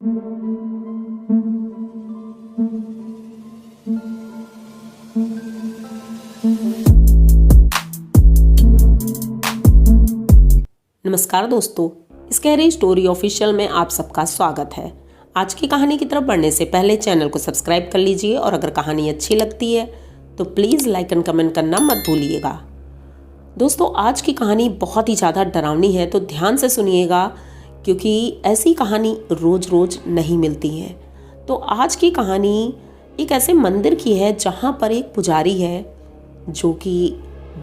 नमस्कार दोस्तों, scary story official में आप सबका स्वागत है। आज की कहानी की तरफ बढ़ने से पहले चैनल को सब्सक्राइब कर लीजिए और अगर कहानी अच्छी लगती है तो प्लीज़ लाइक एंड कमेंट करना मत भूलिएगा। दोस्तों, आज की कहानी बहुत ही ज़्यादा डरावनी है, तो ध्यान से सुनिएगा क्योंकि ऐसी कहानी रोज़ रोज़ नहीं मिलती है। तो आज की कहानी एक ऐसे मंदिर की है जहाँ पर एक पुजारी है जो कि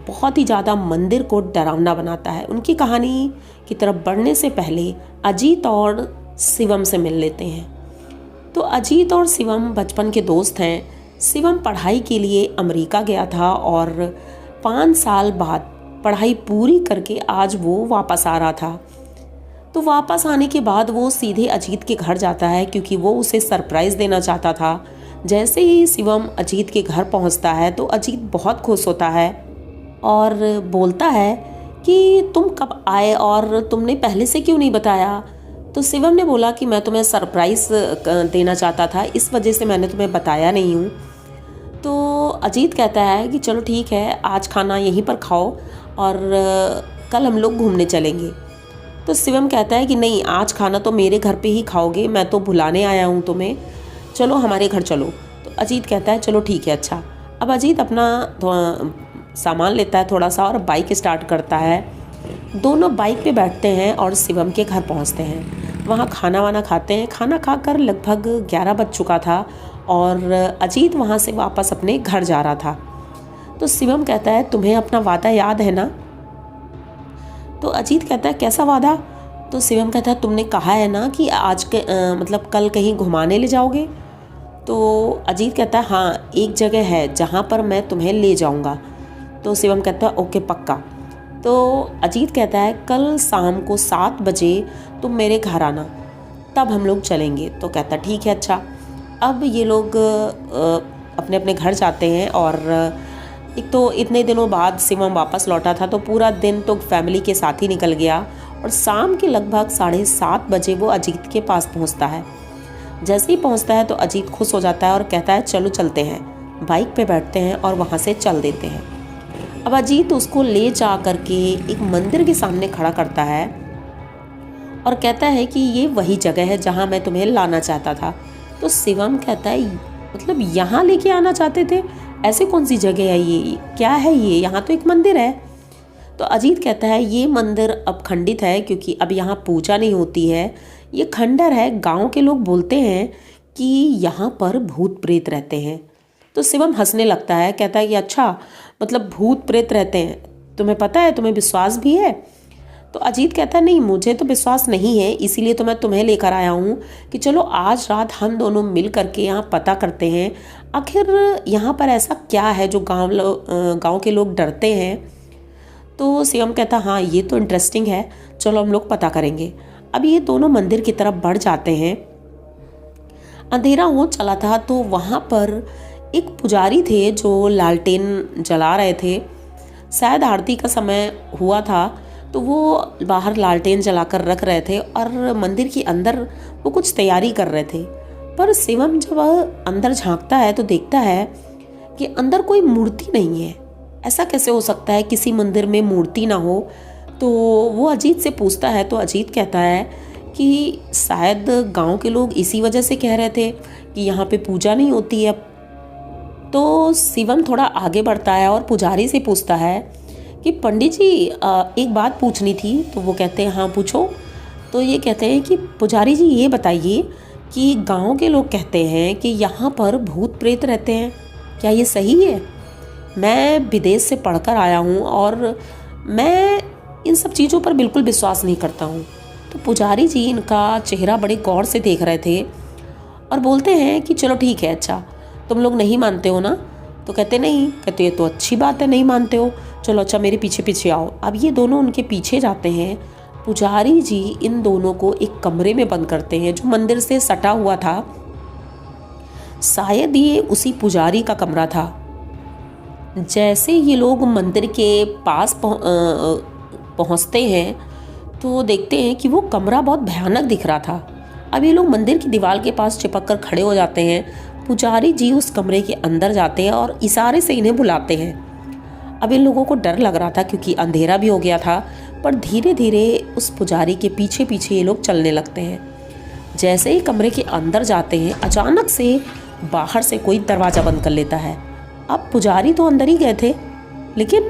बहुत ही ज़्यादा मंदिर को डरावना बनाता है। उनकी कहानी की तरफ बढ़ने से पहले अजीत और शिवम से मिल लेते हैं। तो अजीत और शिवम बचपन के दोस्त हैं। शिवम पढ़ाई के लिए अमेरिका गया था और 5 साल बाद पढ़ाई पूरी करके आज वो वापस आ रहा था। तो वापस आने के बाद वो सीधे अजीत के घर जाता है क्योंकि वो उसे सरप्राइज़ देना चाहता था। जैसे ही शिवम अजीत के घर पहुंचता है तो अजीत बहुत खुश होता है और बोलता है कि तुम कब आए और तुमने पहले से क्यों नहीं बताया। तो शिवम ने बोला कि मैं तुम्हें सरप्राइज़ देना चाहता था, इस वजह से मैंने तुम्हें बताया नहीं हूँ। तो अजीत कहता है कि चलो ठीक है, आज खाना यहीं पर खाओ और कल हम लोग घूमने चलेंगे। तो शिवम कहता है कि नहीं, आज खाना तो मेरे घर पे ही खाओगे, मैं तो बुलाने आया हूँ तुम्हें, चलो हमारे घर चलो। तो अजीत कहता है चलो ठीक है। अच्छा, अब अजीत अपना सामान लेता है थोड़ा सा और बाइक स्टार्ट करता है। दोनों बाइक पे बैठते हैं और शिवम के घर पहुंचते हैं। वहाँ खाना वाना खाते हैं। खाना खाकर लगभग 11 बज चुका था और अजीत वहाँ से वापस अपने घर जा रहा था। तो शिवम कहता है तुम्हें अपना वादा याद है ना। तो अजीत कहता है कैसा वादा। तो शिवम कहता है तुमने कहा है ना कि आज के मतलब कल कहीं घुमाने ले जाओगे। तो अजीत कहता है हाँ, एक जगह है जहाँ पर मैं तुम्हें ले जाऊँगा। तो शिवम कहता है ओके पक्का। तो अजीत कहता है कल शाम को 7 बजे तुम मेरे घर आना, तब हम लोग चलेंगे। तो कहता ठीक है। अच्छा, अब ये लोग अपने अपने घर जाते हैं और एक तो इतने दिनों बाद शिवम वापस लौटा था तो पूरा दिन तो फैमिली के साथ ही निकल गया और शाम के लगभग 7:30 बजे वो अजीत के पास पहुंचता है। जैसे ही पहुंचता है तो अजीत खुश हो जाता है और कहता है चलो चलते हैं। बाइक पे बैठते हैं और वहाँ से चल देते हैं। अब अजीत उसको ले जा करके एक मंदिर के सामने खड़ा करता है और कहता है कि ये वही जगह है जहाँ मैं तुम्हें लाना चाहता था। तो शिवम कहता है मतलब यहाँ लेके आना चाहते थे, ऐसे कौन सी जगह है, ये क्या है, ये यहाँ तो एक मंदिर है। तो अजीत कहता है ये मंदिर अब खंडित है क्योंकि अब यहाँ पूजा नहीं होती है, ये खंडर है। गाँव के लोग बोलते हैं कि यहाँ पर भूत प्रेत रहते हैं। तो शिवम हंसने लगता है, कहता है कि अच्छा, मतलब भूत प्रेत रहते हैं, तुम्हें पता है, तुम्हें विश्वास भी है। तो अजीत कहता है नहीं, मुझे तो विश्वास नहीं है, इसीलिए तो मैं तुम्हें लेकर आया हूँ कि चलो आज रात हम दोनों मिल करके यहाँ पता करते हैं आखिर यहाँ पर ऐसा क्या है जो गाँव के लोग डरते हैं। तो शिवम कहता हाँ, ये तो इंटरेस्टिंग है, चलो हम लोग पता करेंगे। अब ये दोनों मंदिर की तरफ बढ़ जाते हैं। अंधेरा हो चला था तो वहाँ पर एक पुजारी थे जो लालटेन जला रहे थे। शायद आरती का समय हुआ था तो वो बाहर लालटेन जलाकर रख रहे थे और मंदिर के अंदर वो कुछ तैयारी कर रहे थे। पर शिवम जब अंदर झांकता है तो देखता है कि अंदर कोई मूर्ति नहीं है। ऐसा कैसे हो सकता है किसी मंदिर में मूर्ति ना हो। तो वो अजीत से पूछता है तो अजीत कहता है कि शायद गांव के लोग इसी वजह से कह रहे थे कि यहाँ पे पूजा नहीं होती है। तो शिवम थोड़ा आगे बढ़ता है और पुजारी से पूछता है कि पंडित जी एक बात पूछनी थी। तो वो कहते हैं हाँ पूछो। तो ये कहते हैं कि पुजारी जी ये बताइए कि गांव के लोग कहते हैं कि यहाँ पर भूत प्रेत रहते हैं, क्या ये सही है। मैं विदेश से पढ़कर आया हूँ और मैं इन सब चीज़ों पर बिल्कुल विश्वास नहीं करता हूँ। तो पुजारी जी इनका चेहरा बड़े गौर से देख रहे थे और बोलते हैं कि चलो ठीक है, अच्छा तुम लोग नहीं मानते हो ना। तो कहते नहीं। कहते ये तो अच्छी बात है, नहीं मानते हो, चलो अच्छा मेरे पीछे पीछे आओ। अब ये दोनों उनके पीछे जाते हैं। पुजारी जी इन दोनों को एक कमरे में बंद करते हैं जो मंदिर से सटा हुआ था। शायद ये उसी पुजारी का कमरा था। जैसे ये लोग मंदिर के पास पहुंचते हैं तो देखते हैं कि वो कमरा बहुत भयानक दिख रहा था। अब ये लोग मंदिर की दीवार के पास चिपक कर खड़े हो जाते हैं। पुजारी जी उस कमरे के अंदर जाते हैं और इशारे से इन्हें बुलाते हैं। अब इन लोगों को डर लग रहा था क्योंकि अंधेरा भी हो गया था, पर धीरे धीरे उस पुजारी के पीछे पीछे ये लोग चलने लगते हैं। जैसे ही कमरे के अंदर जाते हैं, अचानक से बाहर से कोई दरवाज़ा बंद कर लेता है। अब पुजारी तो अंदर ही गए थे, लेकिन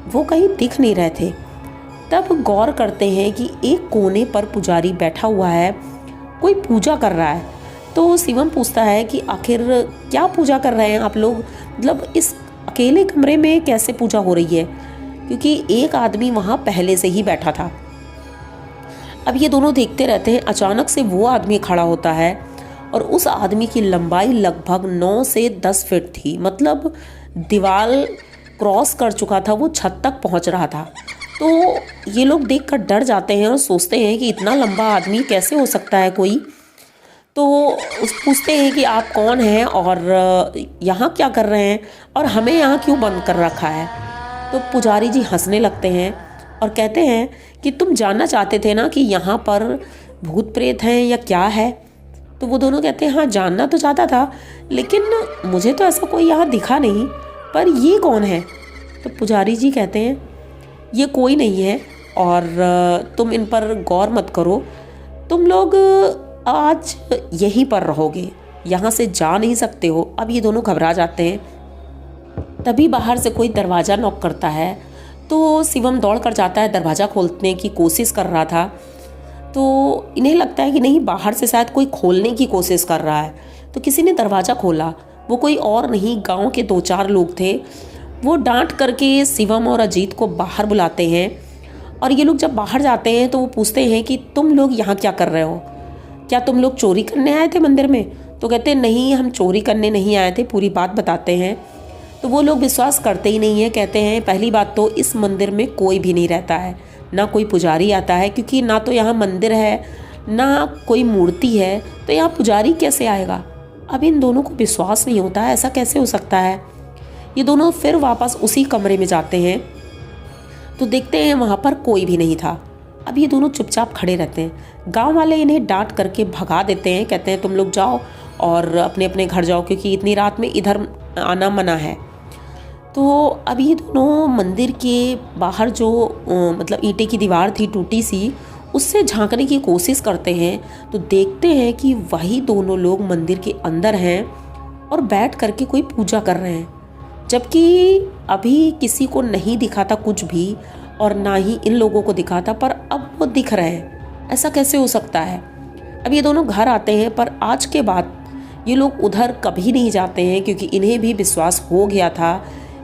वो कहीं दिख नहीं रहे थे। तब गौर करते हैं कि एक कोने पर पुजारी बैठा हुआ है, कोई पूजा कर रहा है। तो शिवम पूछता है कि आखिर क्या पूजा कर रहे हैं आप लोग, मतलब इस अकेले कमरे में कैसे पूजा हो रही है, क्योंकि एक आदमी वहाँ पहले से ही बैठा था। अब ये दोनों देखते रहते हैं। अचानक से वो आदमी खड़ा होता है और उस आदमी की लंबाई लगभग 9 से 10 फीट थी, मतलब दीवार क्रॉस कर चुका था, वो छत तक पहुँच रहा था। तो ये लोग देखकर डर जाते हैं और सोचते हैं कि इतना लंबा आदमी कैसे हो सकता है कोई। तो पूछते हैं कि आप कौन हैं और यहाँ क्या कर रहे हैं और हमें यहाँ क्यों बंद कर रखा है। तो पुजारी जी हंसने लगते हैं और कहते हैं कि तुम जानना चाहते थे ना कि यहाँ पर भूत प्रेत हैं या क्या है। तो वो दोनों कहते हैं हाँ, जानना तो चाहता था, लेकिन मुझे तो ऐसा कोई यहाँ दिखा नहीं, पर ये कौन है। तो पुजारी जी कहते हैं ये कोई नहीं है और तुम इन पर गौर मत करो, तुम लोग आज यहीं पर रहोगे, यहाँ से जा नहीं सकते हो। अब ये दोनों घबरा जाते हैं। तभी बाहर से कोई दरवाज़ा नॉक करता है। तो शिवम दौड़ कर जाता है, दरवाज़ा खोलने की कोशिश कर रहा था। तो इन्हें लगता है कि नहीं, बाहर से शायद कोई खोलने की कोशिश कर रहा है। तो किसी ने दरवाज़ा खोला, वो कोई और नहीं, गांव के 2-4 लोग थे। वो डांट करके शिवम और अजीत को बाहर बुलाते हैं और ये लोग जब बाहर जाते हैं तो वो पूछते हैं कि तुम लोग यहाँ क्या कर रहे हो, क्या तुम लोग चोरी करने आए थे मंदिर में। तो कहते हैं नहीं, हम चोरी करने नहीं आए थे, पूरी बात बताते हैं। तो वो लोग विश्वास करते ही नहीं है। कहते हैं पहली बात तो इस मंदिर में कोई भी नहीं रहता है, ना कोई पुजारी आता है, क्योंकि ना तो यहाँ मंदिर है ना कोई मूर्ति है, तो यहाँ पुजारी कैसे आएगा। अब इन दोनों को विश्वास नहीं होता है, ऐसा कैसे हो सकता है। ये दोनों फिर वापस उसी कमरे में जाते हैं तो देखते हैं वहाँ पर कोई भी नहीं था। अब ये दोनों चुपचाप खड़े रहते हैं। गांव वाले इन्हें डांट करके भगा देते हैं, कहते हैं तुम लोग जाओ और अपने अपने घर जाओ, क्योंकि इतनी रात में इधर आना मना है। तो अब ये दोनों मंदिर के बाहर जो मतलब ईंटे की दीवार थी टूटी सी, उससे झांकने की कोशिश करते हैं। तो देखते हैं कि वही दोनों लोग मंदिर के अंदर हैं और बैठ करके कोई पूजा कर रहे हैं, जबकि अभी किसी को नहीं दिखा था कुछ भी और ना ही इन लोगों को दिखा था, पर अब वो दिख रहे हैं। ऐसा कैसे हो सकता है। अब ये दोनों घर आते हैं, पर आज के बाद ये लोग उधर कभी नहीं जाते हैं, क्योंकि इन्हें भी विश्वास हो गया था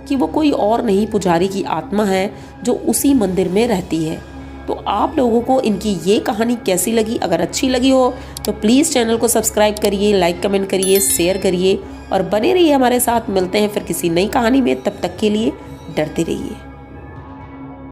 कि वो कोई और नहीं, पुजारी की आत्मा है जो उसी मंदिर में रहती है। तो आप लोगों को इनकी ये कहानी कैसी लगी? अगर अच्छी लगी हो तो प्लीज़ चैनल को सब्सक्राइब करिए, लाइक कमेंट करिए, शेयर करिए और बने रहिए हमारे साथ। मिलते हैं फिर किसी नई कहानी में, तब तक के लिए डरते रहिए।